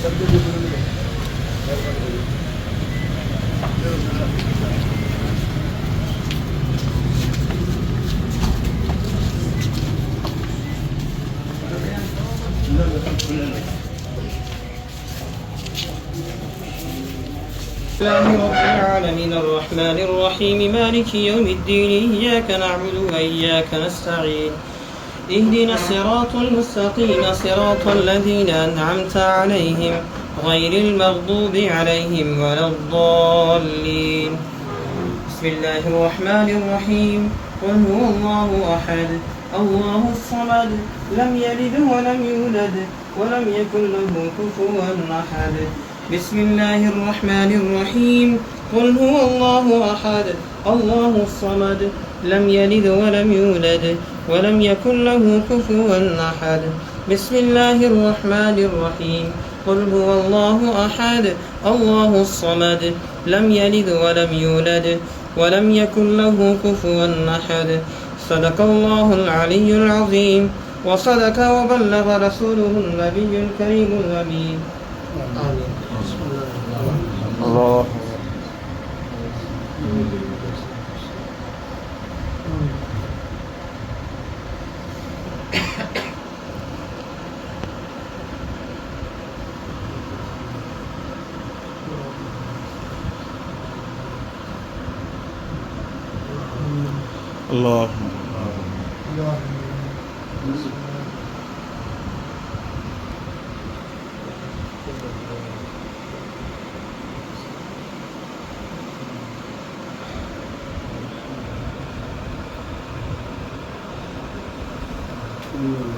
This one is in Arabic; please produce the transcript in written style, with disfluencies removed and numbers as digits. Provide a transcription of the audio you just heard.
الله رب العالمين الرحمن الرحيم مالك يوم الدين إياك نعبد وإياك نستعين اهدنا الصراط المستقيم صراط الذين أنعمت عليهم غير المغضوب عليهم ولا الضالين. بسم الله الرحمن الرحيم. قل هو الله أحد الله الصمد لم يلد ولم يولد ولم يكن له كفوا أحد. بسم الله الرحمن الرحيم. قل هو الله أحد الله الصمد لم يلد ولم يولد ولم يكن له كفوا أحد. بسم الله الرحمن الرحيم. قل هو الله أحد الله الصمد لم يلد ولم يولد ولم يكن له كفوا أحد. صدق الله العلي العظيم وصدق وبلغ رسوله النبي الكريم الأمين. آمين. الله الله الله